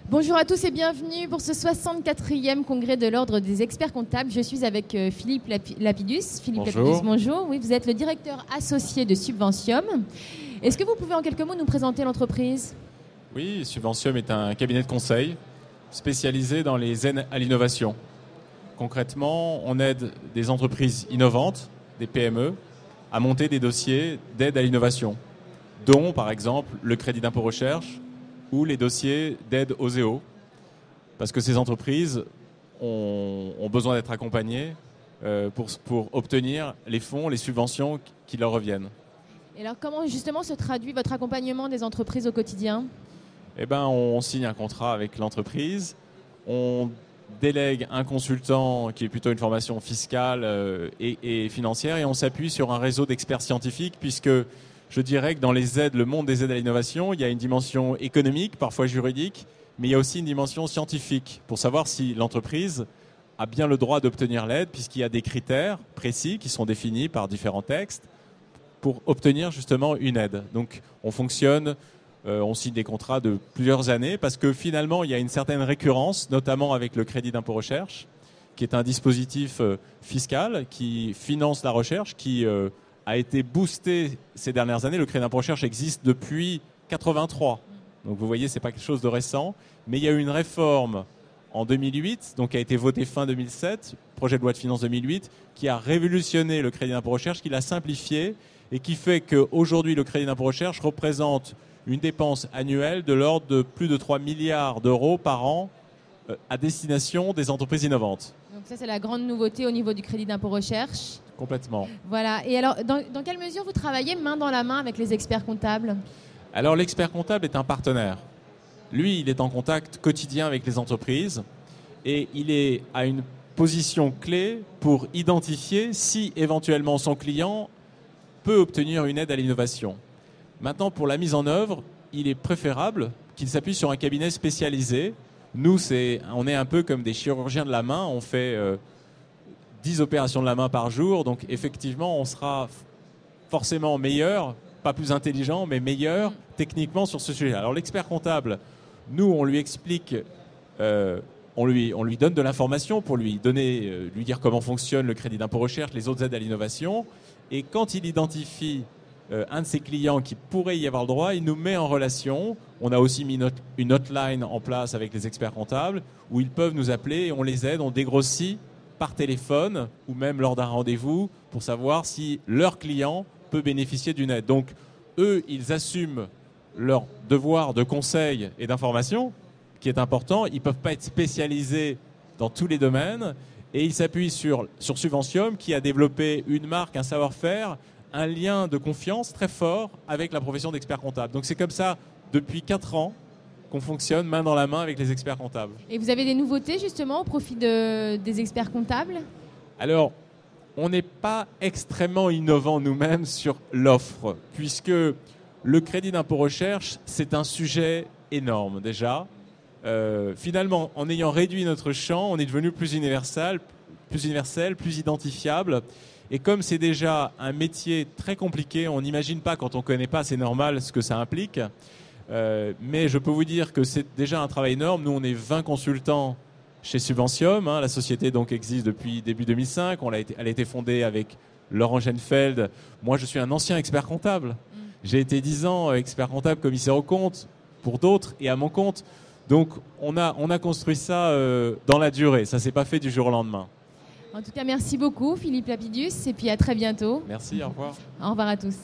Bonjour à tous et bienvenue pour ce 64e congrès de l'Ordre des experts comptables. Je suis avec Philippe Lapidus. Bonjour. Bonjour. Oui, vous êtes le directeur associé de Subventium. Est-ce que vous pouvez en quelques mots nous présenter l'entreprise ? Oui, Subventium est un cabinet de conseil spécialisé dans les aides à l'innovation. Concrètement, on aide des entreprises innovantes, des PME, à monter des dossiers d'aide à l'innovation, dont par exemple le crédit d'impôt recherche, ou les dossiers d'aide aux EO, parce que ces entreprises ont besoin d'être accompagnées pour obtenir les fonds, les subventions qui leur reviennent. Et alors comment justement se traduit votre accompagnement des entreprises au quotidien ? Eh ben, on signe un contrat avec l'entreprise, on délègue un consultant qui est plutôt une formation fiscale et financière, et on s'appuie sur un réseau d'experts scientifiques, puisque je dirais que dans les aides, le monde des aides à l'innovation, il y a une dimension économique, parfois juridique, mais il y a aussi une dimension scientifique pour savoir si l'entreprise a bien le droit d'obtenir l'aide, puisqu'il y a des critères précis qui sont définis par différents textes pour obtenir justement une aide. Donc on fonctionne, on signe des contrats de plusieurs années parce que finalement il y a une certaine récurrence, notamment avec le crédit d'impôt recherche, qui est un dispositif fiscal qui finance la recherche, qui a été boosté ces dernières années. Le crédit d'impôt recherche existe depuis 83. Donc vous voyez, c'est pas quelque chose de récent. Mais il y a eu une réforme en 2008, donc qui a été votée fin 2007, projet de loi de finances 2008, qui a révolutionné le crédit d'impôt recherche, qui l'a simplifié et qui fait qu'aujourd'hui, le crédit d'impôt recherche représente une dépense annuelle de l'ordre de plus de 3 milliards d'euros par an à destination des entreprises innovantes. Donc ça, c'est la grande nouveauté au niveau du crédit d'impôt recherche. Complètement. Voilà. Et alors, dans quelle mesure vous travaillez main dans la main avec les experts comptables ? Alors, l'expert comptable est un partenaire. Lui, il est en contact quotidien avec les entreprises et il est à une position clé pour identifier si éventuellement son client peut obtenir une aide à l'innovation. Maintenant, pour la mise en œuvre, il est préférable qu'il s'appuie sur un cabinet spécialisé. Nous, on est un peu comme des chirurgiens de la main. On fait 10 opérations de la main par jour. Donc, effectivement, on sera forcément meilleur, pas plus intelligent, mais meilleur techniquement sur ce sujet. Alors, l'expert comptable, nous, on lui explique, on lui donne de l'information pour lui dire comment fonctionne le crédit d'impôt recherche, les autres aides à l'innovation. Et quand il identifie un de ses clients qui pourrait y avoir le droit, il nous met en relation. On a aussi mis une hotline en place avec les experts comptables où ils peuvent nous appeler et on les aide, on dégrossit par téléphone ou même lors d'un rendez-vous pour savoir si leur client peut bénéficier d'une aide. Donc, eux, ils assument leur devoir de conseil et d'information qui est important. Ils ne peuvent pas être spécialisés dans tous les domaines et ils s'appuient sur Subventium qui a développé une marque, un savoir-faire, un lien de confiance très fort avec la profession d'expert comptable. Donc c'est comme ça depuis 4 ans qu'on fonctionne main dans la main avec les experts comptables. Et vous avez des nouveautés justement au profit des experts comptables ? Alors, on n'est pas extrêmement innovant nous-mêmes sur l'offre, puisque le crédit d'impôt recherche, c'est un sujet énorme déjà. Finalement, en ayant réduit notre champ, on est devenu plus universel, plus identifiable. Et comme c'est déjà un métier très compliqué, on n'imagine pas quand on ne connaît pas, c'est normal ce que ça implique. Mais je peux vous dire que c'est déjà un travail énorme. Nous, on est 20 consultants chez Subventium. La société donc existe depuis début 2005. Elle a été fondée avec Laurent Genfeld. Moi, je suis un ancien expert comptable. J'ai été 10 ans expert comptable, commissaire aux comptes pour d'autres et à mon compte. Donc, on a construit ça dans la durée. Ça ne s'est pas fait du jour au lendemain. En tout cas, merci beaucoup Philippe Lapidus et puis à très bientôt. Merci, au revoir. Au revoir à tous.